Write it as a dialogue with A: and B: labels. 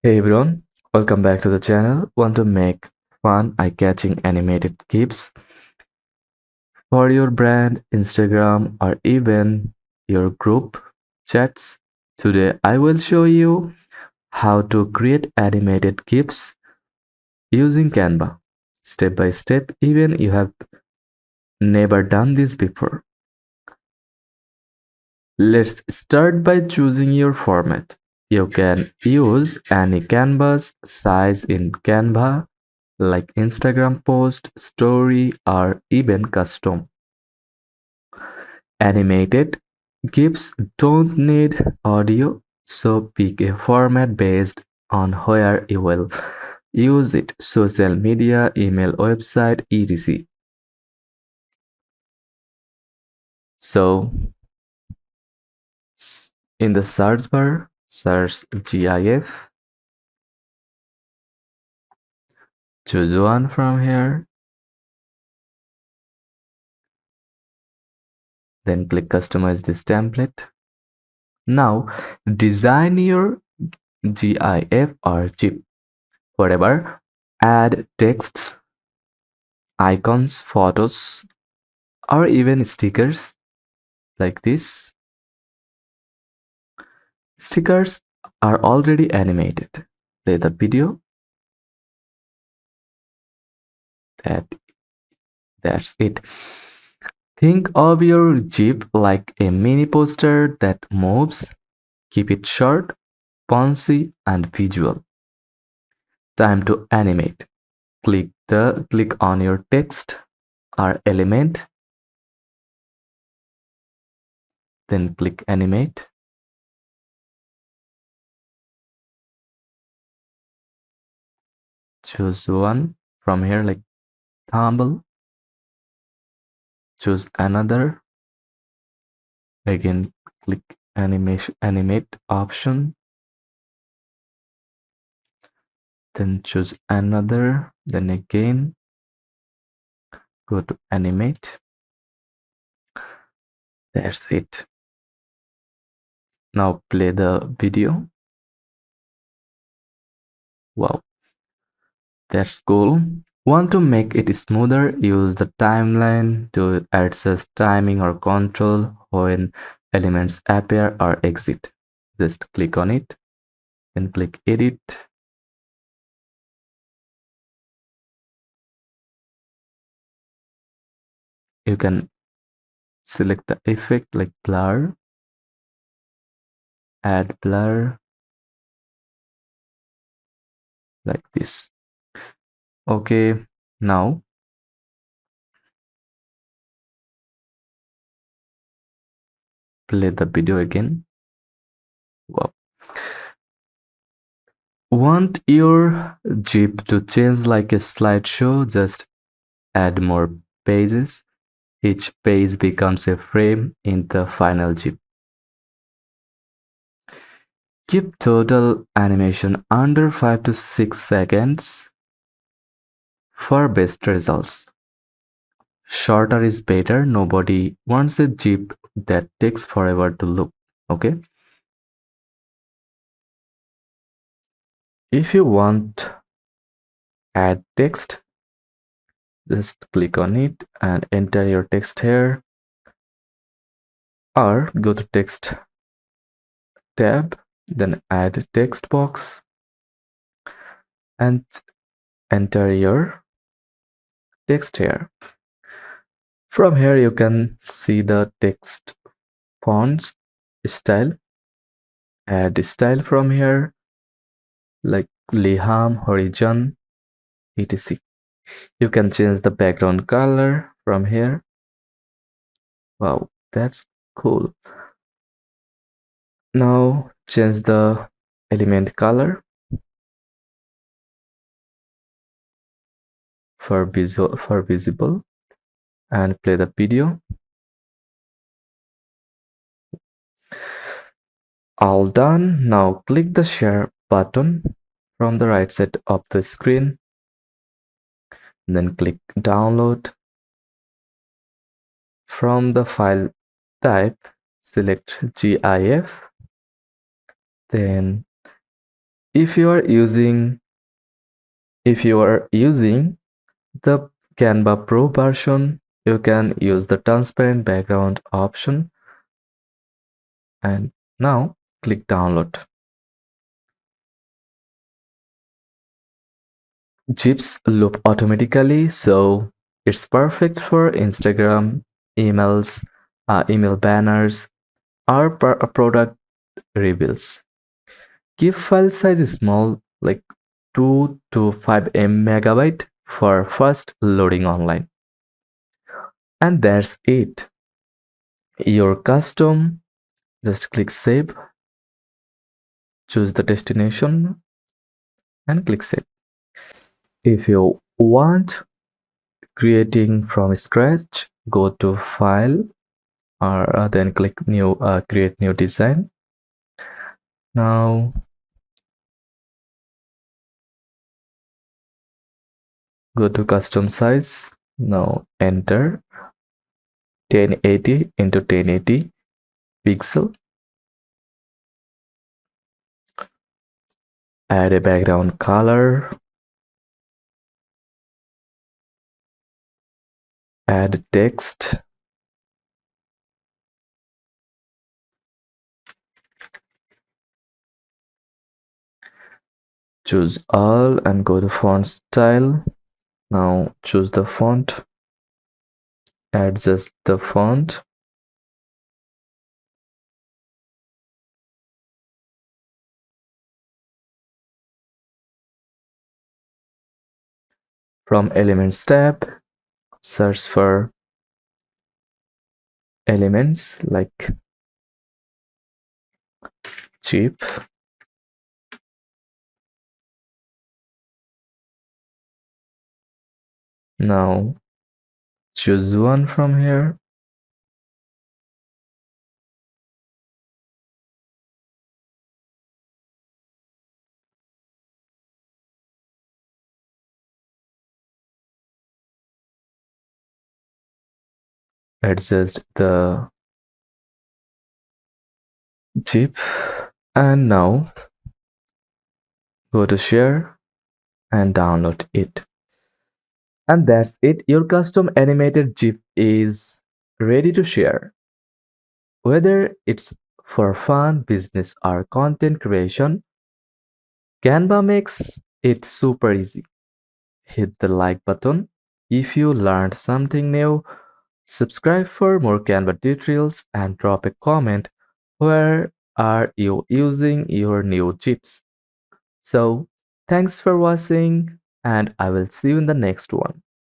A: Hey everyone, welcome back to the channel. Want to make fun, eye-catching animated GIFs for your brand, Instagram, or even your group chats? Today I will show you how to create animated GIFs using Canva. Step by step, even you have never done this before. Let's start by choosing your format. You can use any canvas size in Canva like Instagram post, story, or even custom. Animated GIFs don't need audio, so pick a format based on where you will use it: social media, email, website, etc. So, in the search bar, search GIF, choose one from here, then click customize this template. Now, design your GIF or GIF. Whatever, add texts, icons, photos, or even stickers like this. Stickers are already animated. Play the video. That, that's it. Think of your GIF like a mini poster that moves. Keep it short, punchy, and visual. Time to animate. Click on your text or element, then click animate. Choose one from here like thumbnail. Choose another. Again, click animate option. Then choose another. Then again, go to animate. That's it. Now play the video. Wow, that's cool. Want to make it smoother? Use the timeline to adjust timing or control when elements appear or exit. Just click on it, then click edit. You can select the effect like blur, add blur like this. Okay, now play the video again. Wow. Want your GIF to change like a slideshow? Just add more pages. Each page becomes a frame in the final GIF. Keep total animation under 5 to 6 seconds for best results. Shorter is better. Nobody wants a GIF that takes forever to look. Okay. If you want add text, just click on it and enter your text here, or go to text tab, then add text box and enter your text here. From here you can see the text fonts style. Add style from here like Liham, Horizon, etc. You can change the background color from here. Wow, that's cool. Now change the element color for visible and play the video. All done. Now click the share button from the right side of the screen, then click download. From the file type, select GIF, then If you are using if you are using the Canva Pro version, you can use the transparent background option and now click download. GIFs loop automatically, so it's perfect for Instagram, emails, email banners, or product reveals. GIF file size is small, like 2 to 5 megabyte for fast loading online. And that's it. Your custom, just click save, choose the destination and click save. If you want creating from scratch, go to file or then click new create new design. Now go to custom size. Now enter 1080 into 1080 pixel. Add a background color. Add text. Choose all and go to font style. Now choose the font. Adjust the font. From Elements tab, search for elements like cheap. Now choose one from here. Adjust the chip and now go to share and download it. And that's it. Your custom animated GIF is ready to share. Whether it's for fun, business, or content creation, Canva makes it super easy. Hit the like button if you learned something new, subscribe for more Canva tutorials, and drop a comment where are you using your new GIFs. So, thanks for watching, and I will see you in the next one.